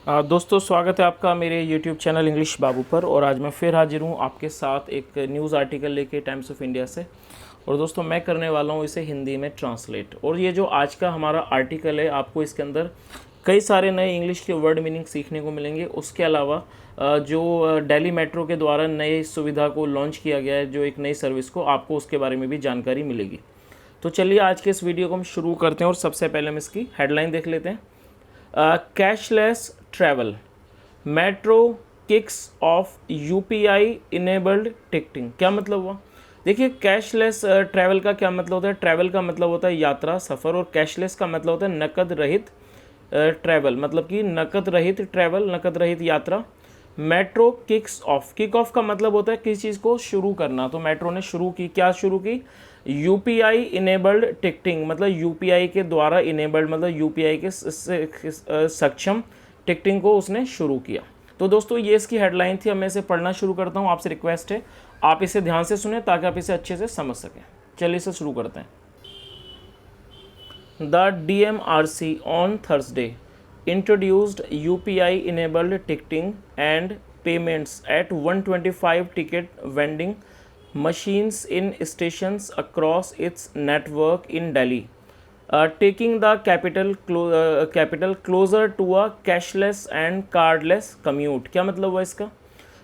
दोस्तों स्वागत है आपका मेरे YouTube चैनल इंग्लिश बाबू पर। और आज मैं फिर हाजिर हूँ आपके साथ एक न्यूज़ आर्टिकल लेके टाइम्स ऑफ इंडिया से। और दोस्तों मैं करने वाला हूँ इसे हिंदी में ट्रांसलेट। और ये जो आज का हमारा आर्टिकल है, आपको इसके अंदर कई सारे नए इंग्लिश के वर्ड मीनिंग सीखने को मिलेंगे। उसके अलावा जो दिल्ली मेट्रो के द्वारा नई सुविधा को लॉन्च किया गया है, जो एक नई सर्विस को, आपको उसके बारे में भी जानकारी मिलेगी। तो चलिए आज के इस वीडियो को हम शुरू करते हैं। और सबसे पहले हम इसकी हेडलाइन देख लेते हैं। Cashless travel, metro kicks of UPI enabled ticketing. क्या मतलब हुआ? देखिए, कैशलेस ट्रैवल का क्या मतलब होता है? ट्रैवल का मतलब होता है यात्रा, सफ़र। और कैशलेस का मतलब होता है नकद रहित ट्रैवल, मतलब कि नकद रहित ट्रैवल, नकद रहित यात्रा। Metro kicks of, kick off का मतलब होता है किसी चीज़ को शुरू करना। तो मेट्रो ने शुरू की, क्या शुरू की? यूपीआई इनेबल्ड टिकटिंग, मतलब यूपीआई के द्वारा इनेबल्ड, मतलब यूपीआई के सक्षम टिकटिंग को उसने शुरू किया। तो दोस्तों ये इसकी हेडलाइन थी। अब मैं इसे पढ़ना शुरू करता हूँ। आपसे रिक्वेस्ट है आप इसे ध्यान से सुने ताकि आप इसे अच्छे से समझ सकें। चलिए इसे शुरू करते हैं। The DMRC on Thursday introduced UPI enabled ticketing and payments at 125 ticket vending machines in stations across its network in Delhi, taking the capital closer to a cashless and cardless commute। क्या मतलब हुआ इसका?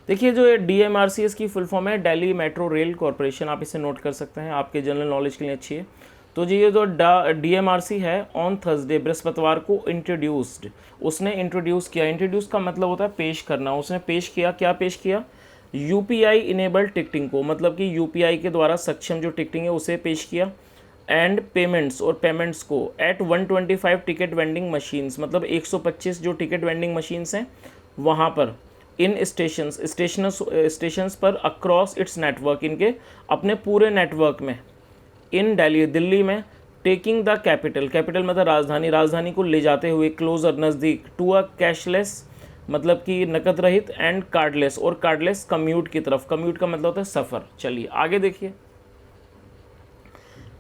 देखिए, जो ये DMRC इसकी full form है Delhi metro rail corporation. आप इसे नोट कर सकते हैं, आपके जनरल नॉलेज के लिए अच्छी है। तो जी ये जो DMRC है ऑन थर्सडे, बृहस्पतिवार को इंट्रोड्यूस्ड, उसने इंट्रोड्यूस किया। इंट्रोड्यूस का मतलब होता है पेश करना। उसने पेश किया, क्या पेश किया? यूपीआई इनेबल्ड टिकटिंग को, मतलब कि यूपीआई के द्वारा सक्षम जो टिकटिंग है उसे पेश किया। एंड पेमेंट्स, और पेमेंट्स को एट 125 टिकट वेंडिंग मशीन्स, मतलब 125 जो टिकट वेंडिंग मशीन्स हैं वहाँ पर, इन स्टेशंस पर, अक्रॉस इट्स नेटवर्क, इनके अपने पूरे नेटवर्क में, इन दिल्ली, दिल्ली में, टेकिंग द कैपिटल, कैपिटल मतलब राजधानी, राजधानी को ले जाते हुए, क्लोजर नज़दीक, टू अ कैशलेस मतलब कि नकद रहित, एंड कार्डलेस, और कार्डलेस कम्यूट की तरफ। कम्यूट का मतलब होता है सफ़र। चलिए आगे देखिए।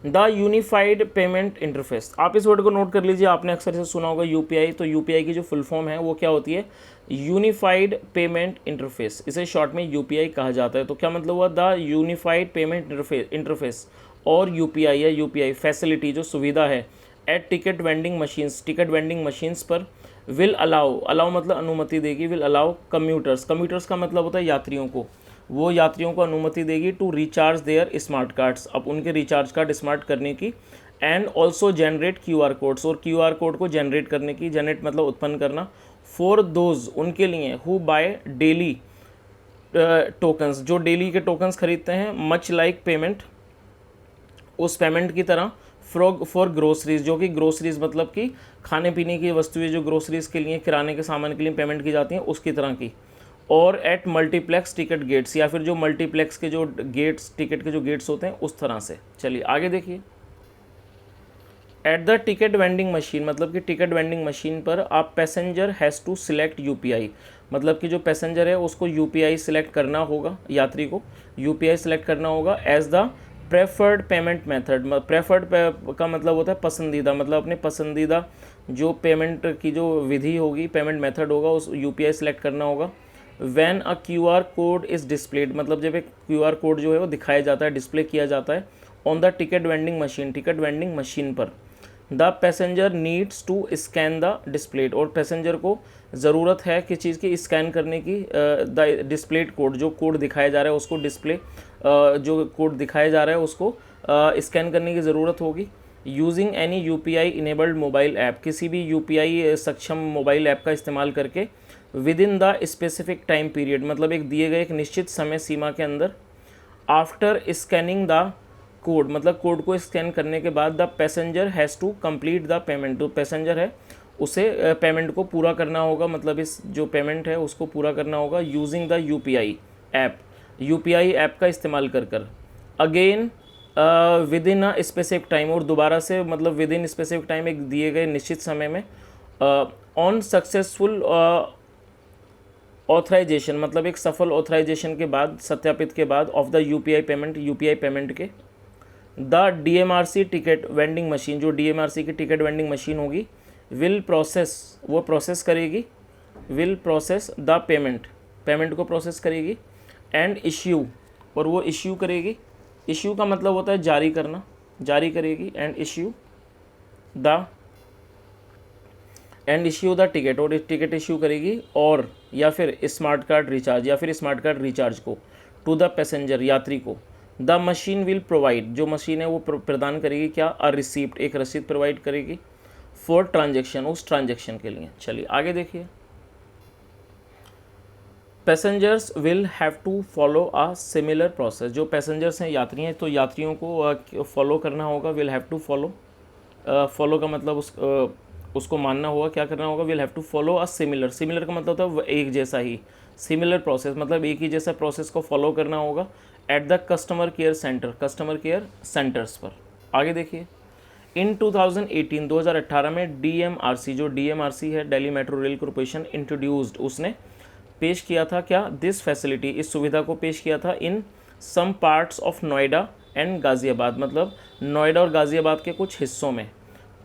द यूनिफाइड पेमेंट इंटरफेस, आप इस वर्ड को नोट कर लीजिए। आपने अक्सर से सुना होगा यूपीआई। तो यूपीआई की जो फुल फॉर्म है वो क्या होती है? Unified payment interface. इसे शॉर्ट में यूपीआई कहा जाता है। तो क्या मतलब हुआ? द यूनिफाइड पेमेंट इंटरफेस और यूपीआई या यूपीआई फैसिलिटी, जो सुविधा है, at ticket vending machines, ticket vending machines पर, विल अलाउ, अलाउ मतलब अनुमति देगी, विल अलाउ कम्यूटर्स, कम्यूटर्स का मतलब होता है यात्रियों को, वो यात्रियों को अनुमति देगी to recharge their smart cards, अब उनके रिचार्ज कार्ड स्मार्ट करने की। And also generate QR codes, और QR कोड को जनरेट करने की, जनरेट मतलब उत्पन्न करना। फॉर दोज, उनके लिए, हु बाय डेली टोकन्स, जो डेली के टोकन्स खरीदते हैं, मच लाइक पेमेंट, उस पेमेंट की तरह। फॉर ग्रोसरीज, जो कि ग्रोसरीज मतलब कि खाने पीने की वस्तुएं, जो ग्रोसरीज के लिए, किराने के सामान के लिए पेमेंट की जाती हैं, उसकी तरह की। और एट मल्टीप्लेक्स टिकट गेट्स, या फिर जो मल्टीप्लेक्स के जो गेट्स, टिकट के जो गेट्स होते हैं, उस तरह से। चलिए आगे देखिए। At the ticket vending machine, मतलब कि टिकट वेंडिंग मशीन पर, आप passenger has to select UPI, मतलब कि जो पैसेंजर है उसको यूपीआई सिलेक्ट करना होगा, यात्री को यूपीआई सिलेक्ट करना होगा as the preferred payment method. Preferred का मतलब होता है पसंदीदा, मतलब अपने पसंदीदा जो पेमेंट की जो विधि होगी, पेमेंट मेथड होगा, उस यूपीआई सिलेक्ट करना होगा। When a QR code is displayed, मतलब जब एक QR कोड जो है वो दिखाया जाता है, डिस्प्ले किया जाता है, on the ticket vending machine, ticket vending machine पर, the passenger needs to scan the displayed, और पैसेंजर को ज़रूरत है किस चीज़ की? स्कैन करने की। द डिस्प्लेड कोड, जो कोड दिखाया जा रहा है उसको डिस्प्ले, जो कोड दिखाया जा रहा है उसको स्कैन करने की ज़रूरत होगी। Using any UPI enabled mobile app, किसी भी यूपीआई सक्षम मोबाइल ऐप का इस्तेमाल करके। With in the specific time period, मतलब एक दिए गए एक निश्चित समय सीमा के अंदर। आफ्टर स्कैनिंग द कोड, मतलब कोड को स्कैन करने के बाद, the passenger has to complete the payment, तो पैसेंजर है उसे पेमेंट को पूरा करना होगा, मतलब इस जो पेमेंट है उसको पूरा करना होगा। Using the UPI app, UPI app का इस्तेमाल कर। Again with in a specific time, और दोबारा से, मतलब विद इन स्पेसिफिक टाइम, एक दिए गए निश्चित समय में। ऑन सक्सेसफुल ऑथराइजेशन, मतलब एक सफल ऑथराइजेशन के बाद, सत्यापित के बाद, of the UPI payment, UPI payment के। The DMRC ticket vending machine, जो DMRC की टिकट वेंडिंग मशीन होगी, विल प्रोसेस, वो प्रोसेस करेगी will process the payment, payment को प्रोसेस करेगी, एंड इश्यू, और वो इश्यू करेगी, इश्यू का मतलब होता है जारी करना, जारी करेगी, एंड इश्यू द टिकट, और टिकट इश्यू करेगी, और या फिर स्मार्ट कार्ड रिचार्ज, या फिर स्मार्ट कार्ड रिचार्ज को टू द पैसेंजर, यात्री को। द मशीन विल प्रोवाइड, जो मशीन है वो प्रदान करेगी क्या, अ रिसीप्ट, एक रसीद प्रोवाइड करेगी, फॉर ट्रांजेक्शन, उस ट्रांजेक्शन के लिए। चलिए आगे देखिए। Passengers will have to follow a similar process, जो पैसेंजर्स हैं, यात्री हैं, तो यात्रियों को फॉलो करना होगा, will have to follow, follow का मतलब उसको मानना होगा, क्या करना होगा, will have to follow a similar, similar का मतलब होता है एक जैसा ही, सिमिलर प्रोसेस मतलब एक ही जैसा प्रोसेस को फॉलो करना होगा, at the customer care centre, customer care centres पर। आगे देखिए। इन 2018, 2018 में DMRC, जो DMRC है, Delhi metro rail corporation, introduced, उसने पेश किया था क्या, दिस फैसिलिटी, इस सुविधा को पेश किया था, in some parts of Noida and Ghaziabad, मतलब नोएडा और गाज़ियाबाद के कुछ हिस्सों में।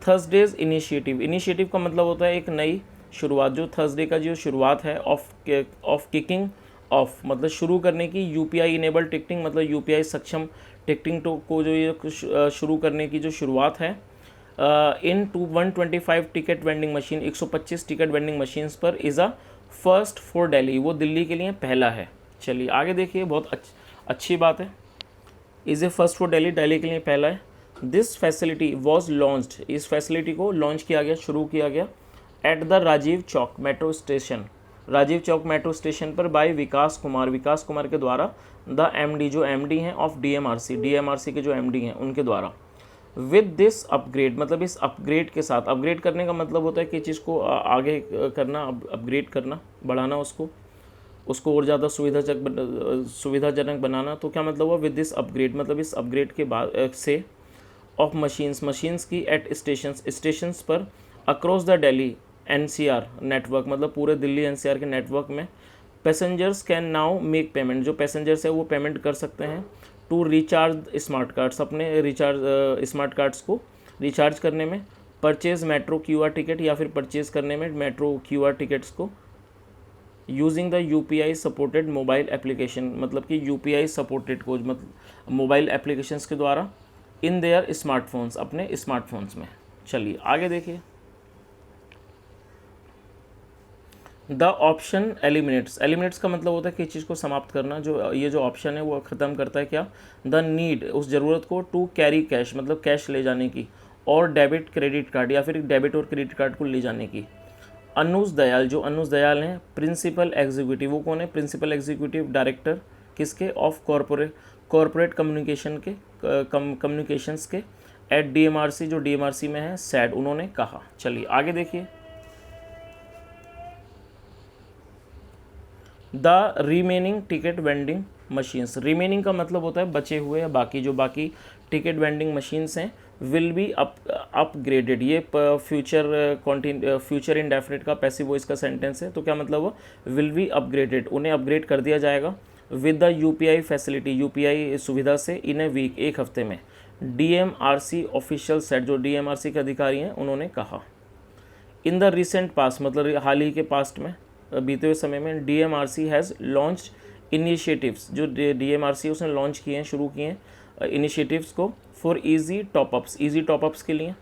थर्सडेज इनिशिएटिव, इनिशिएटिव का मतलब होता है एक नई शुरुआत, जो थर्सडे का जो शुरुआत है, ऑफ किकिंग ऑफ, मतलब शुरू करने की, UPI इनेबल टिकटिंग, मतलब UPI सक्षम टिकटिंग को जो ये शुरू करने की जो शुरुआत है, in 125 ticket vending machine, 125 ticket vending machines पर, is a first for Delhi, वो दिल्ली के लिए पहला है। चलिए आगे देखिए, बहुत अच्छी बात है, is a first for Delhi, Delhi के लिए पहला है। दिस फैसिलिटी वॉज लॉन्च्ड, इस फैसिलिटी को लॉन्च किया गया, शुरू किया गया, at the Rajiv Chowk metro station, Rajiv Chowk metro station पर, बाय विकास कुमार, विकास कुमार के द्वारा, द MD, जो MD हैं ऑफ DMRC के जो MD हैं उनके द्वारा। विद दिस अपग्रेड, मतलब इस अपग्रेड के साथ, अपग्रेड करने का मतलब होता है कि चीज़ को आगे करना, अपग्रेड करना, बढ़ाना, उसको और ज़्यादा सुविधाजनक बनाना। तो क्या मतलब हुआ, विद दिस अपग्रेड, मतलब इस अपग्रेड के बाद से, ऑफ मशीन्स की, एट स्टेशंस पर, across the Delhi NCR network, मतलब पूरे दिल्ली NCR के नेटवर्क में, passengers can now make payment, जो पैसेंजर्स है वो पेमेंट कर सकते हैं, टू रिचार्ज स्मार्ट कार्ड्स, अपने स्मार्ट कार्ड्स को रिचार्ज करने में, परचेज मेट्रो QR टिकट, या फिर परचेज करने में मेट्रो QR टिकट्स को, using the UPI supported mobile application, मतलब कि UPI सपोर्टेड को, मतलब मोबाइल एप्लीकेशंस के द्वारा, इन देयर स्मार्टफोन्स, अपने स्मार्टफोन्स में। चलिए आगे देखिए। द ऑप्शन एलिमिनेट्स का मतलब होता है कि चीज़ को समाप्त करना, जो ये जो ऑप्शन है वो ख़त्म करता है क्या, द नीड, उस ज़रूरत को, टू कैरी कैश, मतलब कैश ले जाने की, और डेबिट क्रेडिट कार्ड, या फिर डेबिट और क्रेडिट कार्ड को ले जाने की। अनुज दयाल, जो अनुज दयाल हैं, प्रिंसिपल एग्जीक्यूटिव, वो कौन है, प्रिंसिपल एग्जीक्यूटिव डायरेक्टर किसके, ऑफ कॉरपोरेट कम्युनिकेशंस के, एट DMRC, जो DMRC में है, सैड, उन्होंने कहा। चलिए आगे देखिए। The remaining ticket vending machines, remaining का मतलब होता है बचे हुए या बाकी, जो बाकी टिकट वेंडिंग मशीन्स हैं, विल बी अपग्रेडेड, ये फ्यूचर इंडेफिनिट का पैसिव वॉइस का सेंटेंस है, तो क्या मतलब वो, विल बी अपग्रेडेड, उन्हें अपग्रेड कर दिया जाएगा, with the UPI facility, UPI सुविधा से, इन ए वीक, एक हफ्ते में। DMRC ऑफिशियल सेट, जो DMRC के अधिकारी हैं उन्होंने कहा। इन द रिसेंट पास्ट, मतलब हाल ही के पास्ट में, बीते हुए समय में, DMRC हैज़ लॉन्च्ड इनिशिएटिव्स, जो DMRC उसने लॉन्च किए हैं, शुरू किए हैं इनिशिएटिव्स को, फॉर इजी टॉपअप्स के लिए,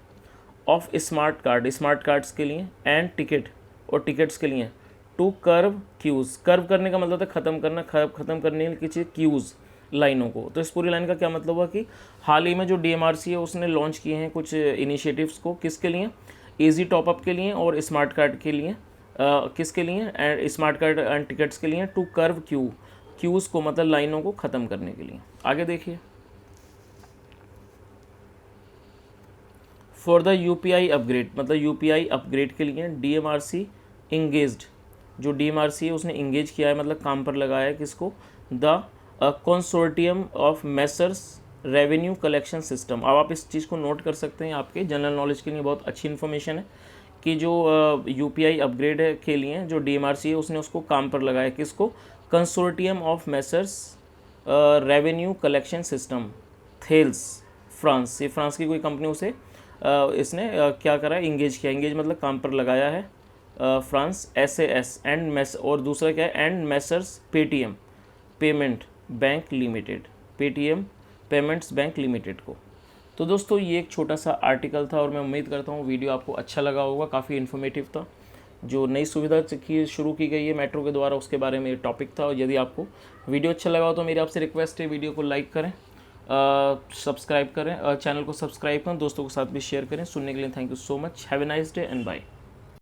ऑफ स्मार्ट कार्ड्स के लिए, एंड टिकट्स के लिए, टू कर्व क्यूज़, कर्व करने का मतलब है ख़त्म करने की चीज़, क्यूज़, लाइनों को। तो इस पूरी लाइन का क्या मतलब हुआ कि हाल ही में जो DMRC है उसने लॉन्च किए हैं कुछ इनिशिएटिव्स को, किसके लिए, इजी टॉपअप के लिए और स्मार्ट कार्ड के लिए, किसके लिए, and smart card and tickets के लिए, टू कर्व क्यूज़ को, मतलब लाइनों को ख़त्म करने के लिए। आगे देखिए। फॉर द UPI अपग्रेड, मतलब UPI अपग्रेड के लिए DMRC इंगेज्ड, जो DMRC है उसने इंगेज किया है, मतलब काम पर लगाया है, किसको, the consortium of messrs revenue collection system. अब आप इस चीज़ को नोट कर सकते हैं, आपके जनरल नॉलेज के लिए बहुत अच्छी इन्फॉर्मेशन है कि जो UPI अपग्रेड के लिए जो DMRC है उसने उसको काम पर लगाया, किसको, consortium of messrs revenue collection system, Thales, France, ये फ्रांस की कोई कंपनी उसे इसने क्या करा है, इंगेज किया, इंगेज मतलब काम पर लगाया है, फ्रांस SAS एंड मैस, और दूसरा क्या है, and Messrs Paytm payment bank limited, Paytm payments bank limited को। तो दोस्तों ये एक छोटा सा आर्टिकल था और मैं उम्मीद करता हूँ वीडियो आपको अच्छा लगा होगा, काफ़ी इन्फॉर्मेटिव था। जो नई सुविधा शुरू की गई है मेट्रो के द्वारा उसके बारे में ये टॉपिक था। और यदि आपको वीडियो अच्छा लगा हो तो मेरी आपसे रिक्वेस्ट है, वीडियो को लाइक करें, सब्सक्राइब करें, चैनल को सब्सक्राइब करें, दोस्तों के साथ भी शेयर करें। सुनने के लिए thank you so much. Have a nice day and bye.